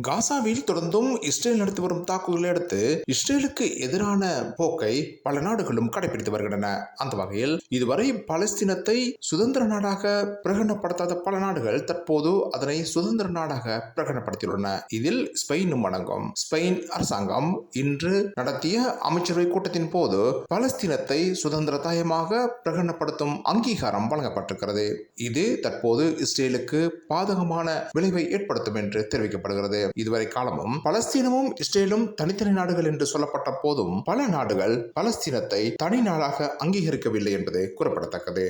காசாவில் தொடர்ந்தும் இஸ்ரேல் நடத்தி வரும் தாக்குதலை அடுத்து இஸ்ரேலுக்கு எதிரான போக்கை பல நாடுகளும் கடைபிடித்து வருகின்றன. அந்த வகையில் இதுவரை பலஸ்தீனத்தை சுதந்திர நாடாக பிரகடனப்படுத்தாத பல நாடுகள் தற்போது அதனை சுதந்திர நாடாக பிரகடனப்படுத்தியுள்ளன. இதில் ஸ்பெயினும் அடங்கும். ஸ்பெயின் அரசாங்கம் இன்று நடத்திய அமைச்சரவை கூட்டத்தின் போது பலஸ்தீனத்தை சுதந்திர தாயமாக பிரகடனப்படுத்தும் அங்கீகாரம் வழங்கப்பட்டிருக்கிறது. இது தற்போது இஸ்ரேலுக்கு பாதகமான விளைவை ஏற்படுத்தும் என்று தெரிவிக்கப்படுகிறது. இதுவரை காலமும் பலஸ்தீனமும் இஸ்ரேலும் தனித்தனி நாடுகள் என்று சொல்லப்பட்ட போதும் பல நாடுகள் பலஸ்தீனத்தை தனி நாடாக அங்கீகரிக்கவில்லை என்பது குறிப்பிடத்தக்கது.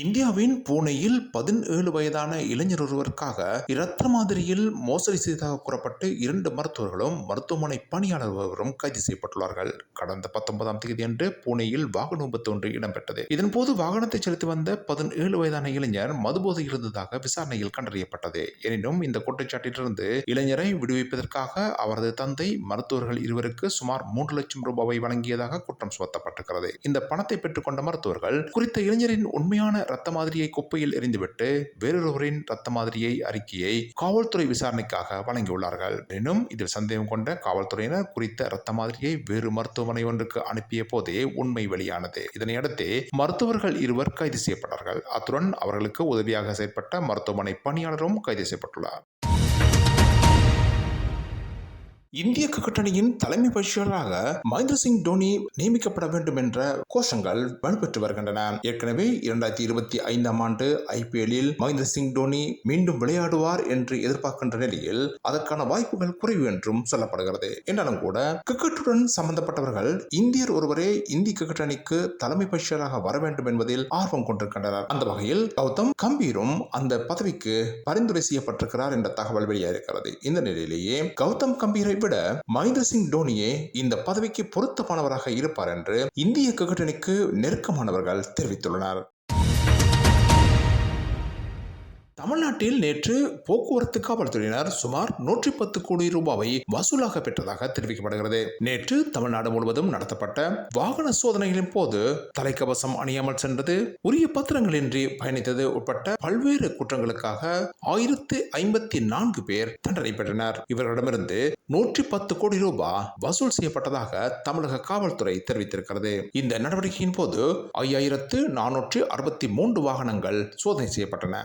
இந்தியாவின் பூனேயில் 17 வயதான இளைஞர் ஒருவருக்காக இரத்த மாதிரியில் மோசடி செய்ததாக கூறப்பட்டு 2 மருத்துவர்களும் மருத்துவமனை பணியாளர் ஒருவரும் கைது செய்யப்பட்டுள்ளார்கள். கடந்த 19ஆம் தேதி அன்று பூனேயில் வாகன விபத்து ஒன்று இடம்பெற்றது. இதன்போது வாகனத்தை செலுத்தி வந்த 17 வயதான இளைஞர் மதுபோதை இருந்ததாக விசாரணையில் கண்டறியப்பட்டது. எனினும் இந்த குற்றச்சாட்டிலிருந்து இளைஞரை விடுவிப்பதற்காக அவரது தந்தை மருத்துவர்கள் இருவருக்கு சுமார் 3 லட்சம் ரூபாயை வழங்கியதாக குற்றம் சுமத்தப்பட்டிருக்கிறது. இந்த பணத்தை பெற்றுக்கொண்ட மருத்துவர்கள் குறித்த இளைஞரின் உண்மையான ரத்த மாதிரியை குப்பையில் எறிந்துவிட்டு வேறொருவரின் ரத்த மாதிரியை அறிக்கையை காவல்துறை விசாரணைக்காக வழங்கியுள்ளார்கள். எனினும் இதில் சந்தேகம் கொண்ட காவல்துறையினர் குறித்த ரத்த மாதிரியை வேறு மருத்துவமனை ஒன்றுக்கு அனுப்பிய போதே உண்மை வெளியானது. இதனையடுத்து மருத்துவர்கள் இருவர் கைது செய்யப்பட்டார்கள். அத்துடன் அவர்களுக்கு உதவியாக செயற்பட்ட மருத்துவமனை பணியாளரும் கைது செய்யப்பட்டுள்ளார். இந்திய கிரிக்கெட் அணியின் தலைமை பயிற்சியாளராக மகேந்திர சிங் தோனி நியமிக்கப்பட வேண்டும் என்ற கோஷங்கள் வலுப்பெற்று வருகின்றன. ஏற்கனவே 2025ஆம் ஆண்டு IPLல் மகேந்திர சிங் தோனி மீண்டும் விளையாடுவார் என்று எதிர்பார்க்கின்ற நிலையில் அதற்கான வாய்ப்புகள் குறைவு என்றும் சொல்லப்படுகிறது. என்றாலும் கூட கிரிக்கெட்டுடன் சம்பந்தப்பட்டவர்கள் இந்தியர் ஒருவரே இந்திய கிரிக்கெட் அணிக்கு தலைமை பயிற்சியாளராக வர வேண்டும் என்பதில் ஆர்வம் கொண்டிருக்கின்றனர். அந்த வகையில் கௌதம் கம்பீரும் அந்த பதவிக்கு பரிந்துரை செய்யப்பட்டிருக்கிறார் என்ற தகவல் வெளியாகிறது. இந்த நிலையிலேயே கௌதம் கம்பீரை விட மகேந்திர சிங் தோனியே இந்த பதவிக்கு பொருத்தமானவராக இருப்பார் என்று இந்திய கிரிக்கெட் அணிக்கு நெருக்கமானவர்கள் தெரிவித்துள்ளனர். தமிழ்நாட்டில் நேற்று போக்குவரத்து காவல்துறையினர் சுமார் 110 கோடி ரூபாவை வசூலாக பெற்றதாக தெரிவிக்கப்படுகிறது. நேற்று தமிழ்நாடு முழுவதும் நடத்தப்பட்ட வாகன சோதனைகளின் போது தலைக்கவசம் அணியாமல் சென்றது, உரிய பத்திரங்களின்றி பயணித்தது உட்பட்ட பல்வேறு குற்றங்களுக்காக 1054 பேர் தண்டனை பெற்றனர். இவர்களிடமிருந்து 110 கோடி ரூபாய் வசூல் செய்யப்பட்டதாக தமிழக காவல்துறை தெரிவித்திருக்கிறது. இந்த நடவடிக்கையின் போது 5463 வாகனங்கள் சோதனை செய்யப்பட்டன.